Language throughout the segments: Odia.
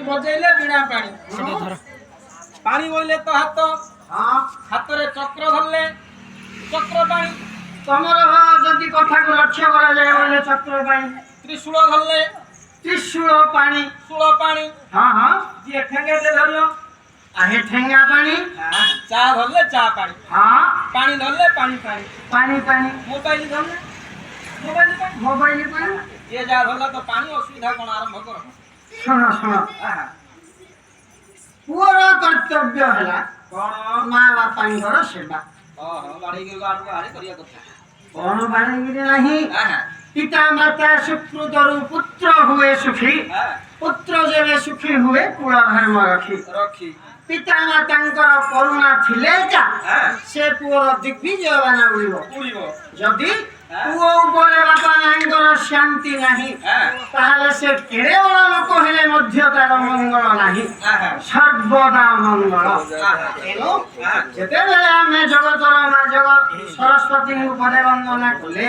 বজাইলে বিনা পানি পানি বইলে তো হাত হাতরে চক্র ধরলে চক্র পানি তোমার যদি কথাকে লক্ষ্য করা যায় বলে চক্র পানি ত্রিশূল ধরলে ত্রিশূল পানি ষোলো পানি হ্যাঁ যে ঠেঙ্গাতে ধরলো আহে ঠেঙ্গা পানি চা ধরলে চা পানি পানি ধরলে পানি পানি পানি পানি মোবাইল ধরলে মোবাইল পানি মোবাইল পানি যে যা ধরলা তো পানি অসুবিধা কোন আরম্ভ করো শোনো শোনো পুরো কর্তব্য ହେଲା মা বাପାଙ୍କର ସେବା କଣ ବାଡ଼େଇକିରି ନାହିଁ ପିତା ମାତା ସୁକୃତରୁ ପୁତ୍ର ହୁଏ ସୁଖୀ ପୁତ୍ର ଯେବେ ସୁଖୀ ହୁଏ କୁଳ ଧର୍ମ ରଖି ପିତା ମାତାଙ୍କର କରୁଣା ଥିଲେ ଯା ସେ ପୁଅର ଦିଗ୍ବିଜୟମାନ ଉଡ଼ିବ ଯଦି ପୁଅ ଉପରେ ବାପା ମାଙ୍କର ଶାନ୍ତି ନାହିଁ ତାହେଲେ ସେ କେଡ଼େ ବଡ଼ ଲୋକ ହେଲେ ମଧ୍ୟ ତାର ମଙ୍ଗଳ ନାହିଁ ସର୍ବଦା ମଙ୍ଗଳ ତେଣୁ ଯେତେବେଳେ ଆମେ ଜଗତର ମା ଜଗତ ସରସ୍ୱତୀଙ୍କୁ ପଦେ ବନ୍ଦନା କଲେ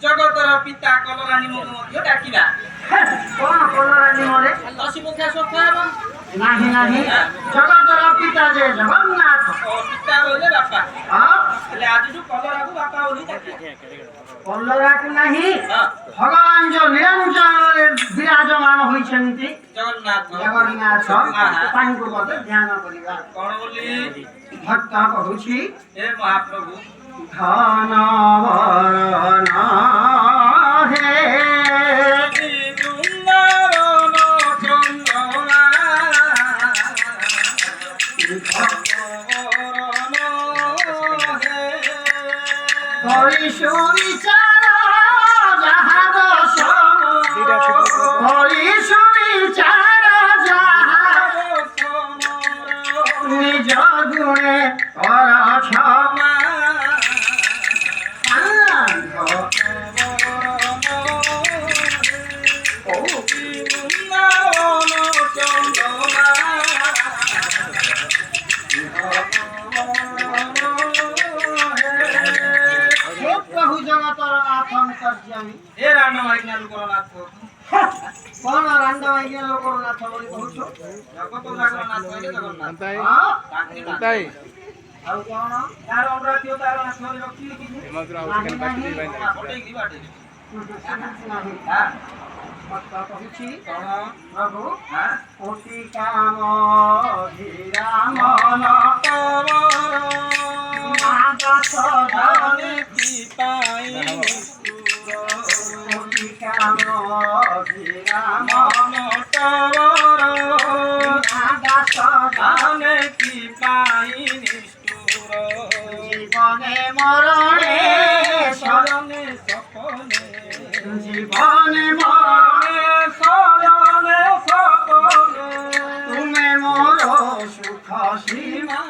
ଜଗତର ପିତା କଲରା ନିମକୁ ମଧ୍ୟ ଡାକିବା କଣ କଲରା ନିମରେ ଦଶି ମୁଖା ସଫା ହେବ ନାହିଁ ନାହିଁ ଜଗତର ପିତା ଯେ ଜଗନ୍ନାଥ ପିତା ବୋଇଲେ ବାପା ହେଲେ ଆଜିଠୁ କଲରାକୁ ବାପା ବୋଲି ଡାକିବା କଲରାକୁ ନାହିଁ ଭଗବାନ ଯୋଉ ନିରଞ୍ଜନରେ ବିରାଜମାନ ହୋଇଛନ୍ତି ଜଗନ୍ନାଥ ତାଙ୍କୁ ବୋଧେ ଧ୍ୟାନ କରିବା କଣ ବୋଲି ଭକ୍ତ କହୁଛି ହେ ମହାପ୍ରଭୁ ଧନ ବରନ ହେ ବୃନ୍ଦାବନ ଚନ୍ଦନା হরি সুবিচার যাহা দশ হরি সুবিচার যাহা নিজ গুণে কর ক্ষমা हे रांडवाईना लोकनाथ कौन रांडवाईना लोकनाथ बोली कहूछ जगत जागरनाथ बोली जगन्नाथ ताई ଆଉ କଣ ତାର ଅଣ୍ଡା ଥିବ ତାର ନାଥରେ ରଖି କି ଏମାତ୍ର ଆଉ କେନ୍ ବାକି ଦେଇ ବାଇ ଫଟେଇ କି ବାଟେ ନାହିଁ ହାଁ ମତ କହୁଛି କଣ ପ୍ରଭୁ ହାଁ କୋଟି କାମ ଧୀରା ମନ ତମର ମାଦସ ଧନେ କି ପାଇ କୋଟି କାମ ଧୀରା ମନ ତମର মাদস ধনে কি পাই জীবনে মরণে শরণে সপনে জীবনে মরণে শরণে সপনে তুমি মোর সুখ সীমা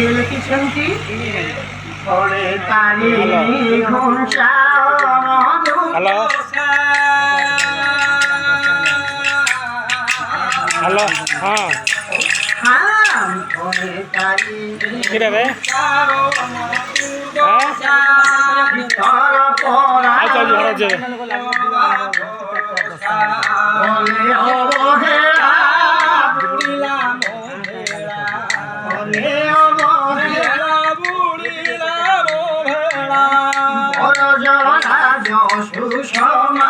লিখেছেনটি ঘরে তারি ঘোষা হ্যালো হ্যালো হ্যাঁ ঘরে তারি কিরে রে ভিতর পড়া আচ্ছা জি বলে অবহেলা বলে অবহেলা বড় জলা যশু সমা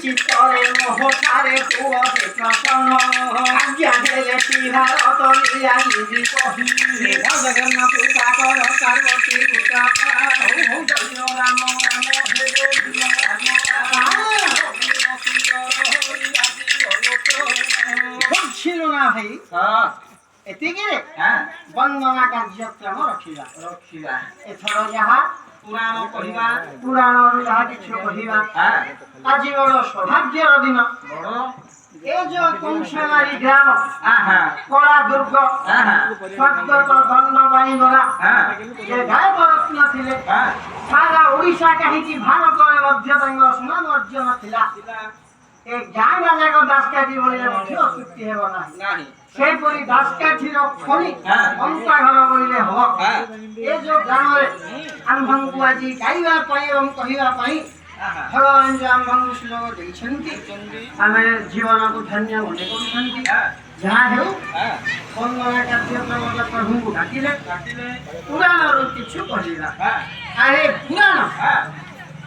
চিত্তরে মোহসারে পুরে প্রসন্ন আজ্ঞা হেলে তিহারত লিয়াগি কহি জগন্নাথ সাগর পার্বতী পুত্র রাম রাম ছিল না ভাই এତିକି ବନ୍ଦନା କାର୍ଯ୍ୟକ୍ରମ ରଖିବା ଏଥର ଯାହା ପୁରାଣରୁ ଯାହା କିଛି କହିବା ଆଜି ବଡ଼ ସୌଭାଗ୍ୟର ଦିନ ଏ ଯୋଉ କଂସମାରୀ ଗ୍ରାମ କଳା ଦୁର୍ଗ ସ୍ୱର୍ଗତ ଦଣ୍ଡବାଣୀ ଗଲା ଏ ଗାୟକ ରତ୍ନ ଥିଲେ ସାରା ଓଡ଼ିଶା କାହିଁକି ଭାରତରେ ମଧ୍ୟ ତାଙ୍କ ସୁନାମ ଅର୍ଜନ ଥିଲା ଏ ଗାଁ ଯାକ ଦାସକାଠି ବୋଲିଲେ ମଧ୍ୟ ଅତ୍ୟୁକ୍ତି ହେବ ନାହିଁ ସେପରି ଦାସକାଠିର ଖଣି ଅଣ୍ଟା ଘର ବୋଲିଲେ ହବ ଏ ଯୋଉ ଗ୍ରାମରେ ଆମ୍ଭଙ୍କୁ ଆଜି ଗାଇବା ପାଇଁ ଏବଂ କହିବା ପାଇଁ ଭଗବାନ ଯୋଉ ଆମ୍ଭଙ୍କୁ ସୁଯୋଗ ଦେଇଛନ୍ତି ଆମେ ଜୀବନକୁ ଧନ୍ୟ ମନେ କରୁଛନ୍ତି ଯାହା ହେଉ ବନ୍ଦନା କାର୍ଯ୍ୟକ୍ରମରେ ପ୍ରଭୁଙ୍କୁ ଡାକିଲେ ପୁରାଣରୁ କିଛି କହିଲା ଆରେ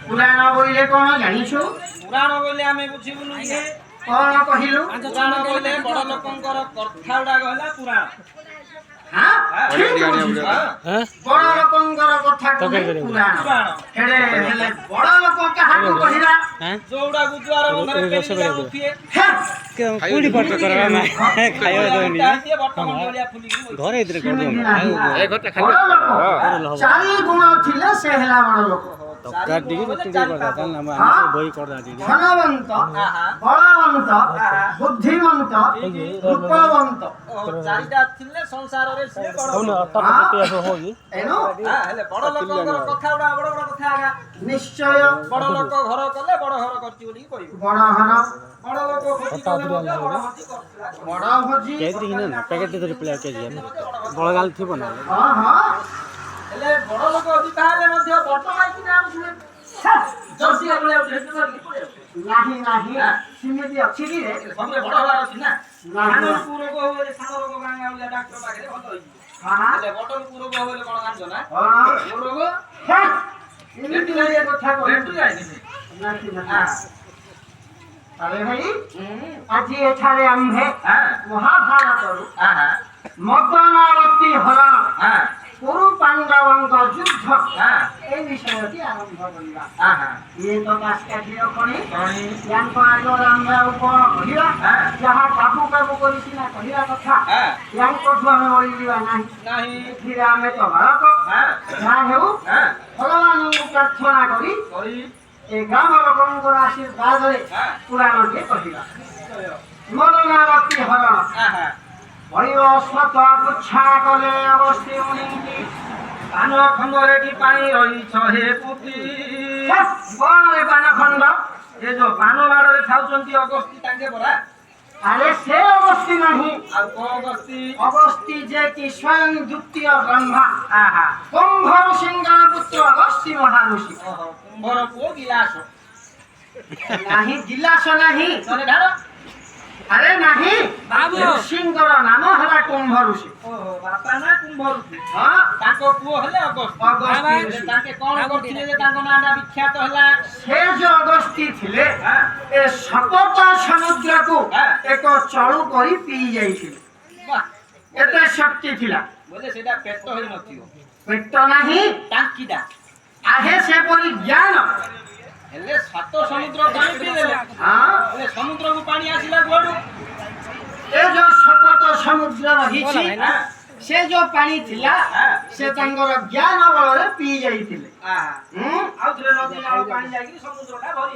ପୁରାଣ ବୋଇଲେ କଣ ଜାଣିଛୁ ପୁରାଣ ବୋଇଲେ ଆମେ ବୁଝିବୁନୁ ଯେ କଣ କହିଲୁ ପୁରାଣ ବୋଇଲେ ବଡ ଲୋକଙ୍କର କଥା ଗୁଡାକ ହେଲା ପୁରାଣ ବଡ ଲୋକଙ୍କର କଥା ପୁରାଣ ହେଲେ ବଡ ଲୋକ କାହାକୁ କହିଲା ଯୋଉଟାକୁ ଦୁଆର ବନ୍ଧରେ ପେଲି ଯାଉଥିବେ କୋଉଠି ପାଠ କରିବା ନା ଖାଇବା ଦଉନି ବର୍ତ୍ତମାନ ଭଳିଆ ଫୁଲିକି ଘରେ ଏଥିରେ କରିଦେବ ବଡ ଲୋକ ଚାରି ଗୁଣ ଥିଲେ ସେ ହେଲା ବଡ ଲୋକ ତରକାରୀ ଟିକେ ରୁଟି ଟିକେ କରିଦା ତାହେଲେ ଆମେ ବହି କରିଦା ଟିକେ ଧନବନ୍ତ ବଳବନ୍ତ ବୁଦ୍ଧିମନ୍ତ ରୂପବନ୍ତ ଚାରିଟା ଥିଲେ ସଂସାରରେ ସିଏ ବଡ ଏଣୁ ହେଲେ ବଡ ଲୋକଙ୍କର କଥା ଗୁଡା ବଡ ବଡ କଥା ଆଗା ନିଶ୍ଚୟ ବଡ ଲୋକ ଘର କଲେ ବଡ ଘର କରିଛି ବୋଲି କହିବୁ ବଡ ଘର ବଡ ଲୋକ ଭୋଜି କଲେ ମଧ୍ୟ ବଡ ଭୋଜି କରୁଥିଲା ବଡ ଭୋଜି କେଇଥିରେ କିନା ନା ପ୍ୟାକେଟ ଧରି ପିଲା କେଜି ବଳଗାଲ ଥିବ ନା ହଁ ହଁ ହେଲେ ବଡ ଲୋକ ଅଛି ତାହେଲେ ମଧ୍ୟ ବଟ ମାଇକି ନାମ ଶୁଣେ ଜର୍ସି ଭଳିଆ ନାହିଁ ନାହିଁ ସେମିତି ଅଛି କି ସବୁରେ ବଡ ହବାର ଅଛି ନା ନାହିଁ ସାନ ରୋଗ ହେଲେ ସାନ ରୋଗ ଗାଁ ଗାଉlia ଡାକ୍ତର ପାଖରେ ଭଲ ହେଇଯିବ ହେଲେ ବଟନ ରୋଗ ହେଲେ କଣ ଜାଣିଛ ନା ମୋ ରୋଗ ଏମିତି ନାହିଁ ଏ କଥା ରେଟୁ ଯାଇନି ଆରେ ଭାଇ ଆଜି ଏଠାରେ ଆମ୍ଭେ ମହାଭାରତରୁ ମଦନାବତୀ ହରଣ କୁରୁ ପାଣ୍ଡବଙ୍କ ଯୁଦ୍ଧ ଏ ବିଷୟଟି ଆରମ୍ଭ କରିବା ଇଏ ତ ଦାସକାଠିର ଖଣି ୟାଙ୍କ ଆଗରେ ଆମେ ଆଉ କଣ କହିବା ଯାହା କାବୁ କାବୁ କରି ସିନା କହିବା କଥା ୟାଙ୍କଠୁ ଆମେ ବଳିଯିବା ନାହିଁ ଏଥିରେ ଆମେ ତ ବାଳକ ଯାହା ହେଉ ଭଗବାନଙ୍କୁ ପ୍ରାର୍ଥନା କରି ଏ ଗ୍ରାମ ଲୋକଙ୍କର ଆଶୀର୍ବାଦରେ ପୁରାଣଟିଏ କହିବା ମଦନାବତୀ ହରଣ ବଳିବ ସ୍ୱତ ପୁଚ୍ଛା କଲେ ଅବସ୍ଥି ମୁନିକି ପାନ ଖଣ୍ଡରେ କି ପାଣି ରହିଛ ହେ ପୁତି କଣ ପାନ ଖଣ୍ଡ ଏ ଯୋଉ ପାନ ବାଡରେ ଖାଉଛନ୍ତି ଅଗସ୍ତି ତାଙ୍କେ ପରା ଆରେ ସେ ଅବସ୍ଥି ନାହିଁ ଆଉ କଣ ଅଗସ୍ତି ଅଗସ୍ତି ଯେ କି ସ୍ୱୟଂ ଦ୍ୱିତୀୟ ବ୍ରହ୍ମା କୁମ୍ଭ ଋଷିଙ୍କର ପୁତ୍ର ଅଗସ୍ତି ମହାଋଷି କୁମ୍ଭର ପୁଅ ଗିଲାସ ନାହିଁ ଗିଲାସ ନାହିଁ ତନେ ଢାଳ ଆରେ ନାହିଁ ବାବୁ ଋଷିଙ୍କର ନାମ ହେଲା କୁମ୍ଭ ଋଷି ବାପା ନା କୁମ୍ଭ ଋଷି ହଁ ତାଙ୍କ ପୁଅ ହେଲେ ଅଗସ୍ତି ଅଗସ୍ତି ଋଷି। ତାଙ୍କେ କଣ କରିଥିଲେ ଯେ ତାଙ୍କ ନାଁଟା ବିଖ୍ୟାତ ହେଲା ସେ ଯୋଉ ଅଗସ୍ତି ଥିଲେ ଏ ସପତ ସମୁଦ୍ରକୁ ଏକ ଚଳୁ କରି ପିଇ ଯାଇଥିଲେ ବାଃ ଏତେ ଶକ୍ତି ଥିଲା ବୋଲେ ସେଇଟା ପେଟ ହେଇ ନଥିବ ପେଟ ନାହିଁ ଟାଙ୍କିଟା ଆହେ ସେପରି ଜ୍ଞାନ ହେଲେ ସାତ ସମୁଦ୍ର ପାଣି ପିଇଦେଲେ ହଁ ହେଲେ ସମୁଦ୍ରକୁ ପାଣି ଆସିଲା କୁଆଡୁ ଏ ଯୋଉ ସପତ ସମୁଦ୍ର ରହିଛି ସେ ଯୋଉ ପାଣି ଥିଲା ସେ ତାଙ୍କର ଜ୍ଞାନ ବଳରେ ପିଇ ଯାଇଥିଲେ ଆଉ ଥରେ ନଦୀ ନାଳ ପାଣି ଯାଇକି ସମୁଦ୍ରଟା ଭରି